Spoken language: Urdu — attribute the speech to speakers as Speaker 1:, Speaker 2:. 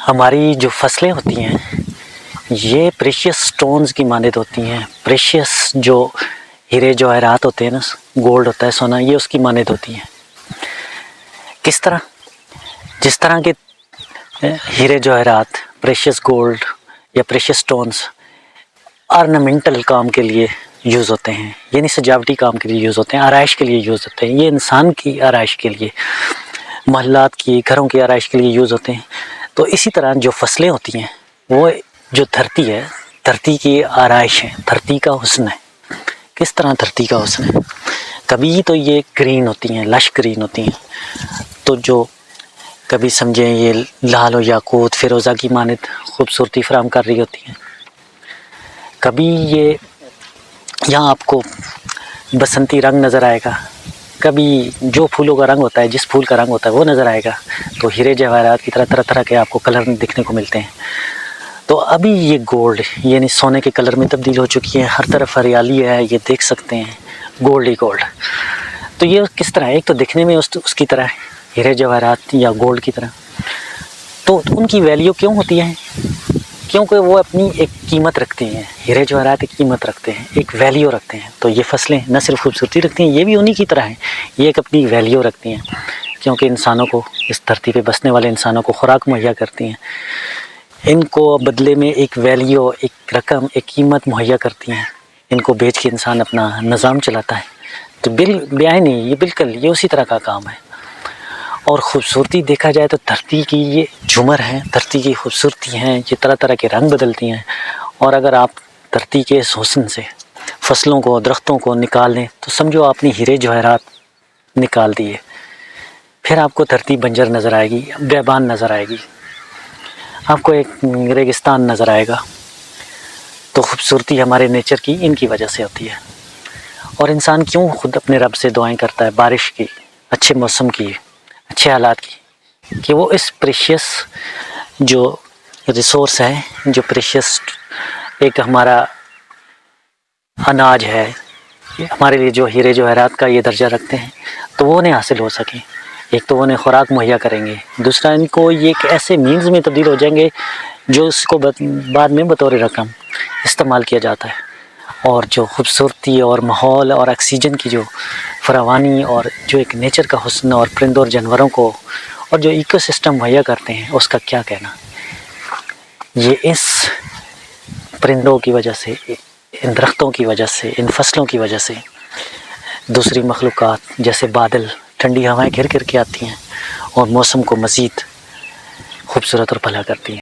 Speaker 1: ہماری جو فصلیں ہوتی ہیں یہ پریشیس سٹونز کی مانند ہوتی ہیں. پریشیس جو ہیرے جواہرات ہوتے ہیں نا، گولڈ ہوتا ہے، سونا، یہ اس کی مانند ہوتی ہیں. کس طرح؟ جس طرح کے ہیرے جواہرات، پریشیس گولڈ یا پریشیس سٹونز آرنامنٹل کام کے لیے یوز ہوتے ہیں، یعنی سجاوٹی کام کے لیے یوز ہوتے ہیں، آرائش کے لیے یوز ہوتے ہیں. یہ انسان کی آرائش کے لیے، محلات کی، گھروں کی آرائش کے لیے یوز ہوتے ہیں. تو اسی طرح جو فصلیں ہوتی ہیں، وہ جو دھرتی ہے، دھرتی کی آرائش ہے، دھرتی کا حسن ہے. کس طرح دھرتی کا حسن ہے؟ کبھی تو یہ گرین ہوتی ہیں، لش گرین ہوتی ہیں، تو جو کبھی سمجھیں یہ لال و یاقوت فیروزہ کی مانند خوبصورتی فراہم کر رہی ہوتی ہیں. کبھی یہ یہاں آپ کو بسنتی رنگ نظر آئے گا، کبھی جو پھولوں کا رنگ ہوتا ہے، جس پھول کا رنگ ہوتا ہے وہ نظر آئے گا. تو ہیرے جواہرات کی طرح طرح کے آپ کو کلر دیکھنے کو ملتے ہیں. تو ابھی یہ گولڈ یعنی سونے کے کلر میں تبدیل ہو چکی ہے، ہر طرف ہریالی ہے، یہ دیکھ سکتے ہیں، گولڈ ہی گولڈ. تو یہ کس طرح ہے؟ ایک تو دکھنے میں اس کی طرح ہے، ہیرے جواہرات یا گولڈ کی طرح. تو ان کی ویلیو کیوں ہوتی ہے؟ کیونکہ وہ اپنی ایک قیمت رکھتے ہیں. ہیرے جواہرات ایک قیمت رکھتے ہیں، ایک ویلیو رکھتے ہیں. تو یہ فصلیں نہ صرف خوبصورتی رکھتی ہیں، یہ بھی انہی کی طرح ہیں، یہ ایک اپنی ویلیو رکھتی ہیں، کیونکہ انسانوں کو، اس دھرتی پہ بسنے والے انسانوں کو خوراک مہیا کرتی ہیں. ان کو بدلے میں ایک ویلیو، ایک رقم، ایک قیمت مہیا کرتی ہیں. ان کو بیچ کے انسان اپنا نظام چلاتا ہے. تو بیائی نہیں، یہ بالکل یہ اسی طرح کا کام ہے. اور خوبصورتی دیکھا جائے تو دھرتی کی یہ جھومر ہیں، دھرتی کی خوبصورتی ہیں، یہ طرح طرح کے رنگ بدلتی ہیں. اور اگر آپ دھرتی کے اس حسن سے فصلوں کو، درختوں کو نکال دیں تو سمجھو آپ نے ہیرے جواہرات نکال دیے. پھر آپ کو دھرتی بنجر نظر آئے گی، بیابان نظر آئے گی، آپ کو ایک ریگستان نظر آئے گا. تو خوبصورتی ہمارے نیچر کی ان کی وجہ سے ہوتی ہے. اور انسان کیوں خود اپنے رب سے دعائیں کرتا ہے بارش کی، اچھے موسم کی، اچھے حالات کی؟ کہ وہ اس پریشیس جو ریسورس ہے، جو پریشیس ایک ہمارا اناج ہے، ہمارے لیے جو ہیرے جواہرات کا یہ درجہ رکھتے ہیں، تو وہ انہیں حاصل ہو سکیں. ایک تو وہ انہیں خوراک مہیا کریں گے، دوسرا ان کو یہ ایک ایسے مینز میں تبدیل ہو جائیں گے جو اس کو بعد میں بطور رقم استعمال کیا جاتا ہے. اور جو خوبصورتی اور ماحول اور آکسیجن کی جو فراوانی اور جو ایک نیچر کا حسن اور پرندوں اور جانوروں کو اور جو ایکو سسٹم مہیا کرتے ہیں، اس کا کیا کہنا. یہ اس پرندوں کی وجہ سے، ان درختوں کی وجہ سے، ان فصلوں کی وجہ سے دوسری مخلوقات جیسے بادل، ٹھنڈی ہوائیں گھر گھر کے آتی ہیں اور موسم کو مزید خوبصورت اور بھلا کرتی ہیں.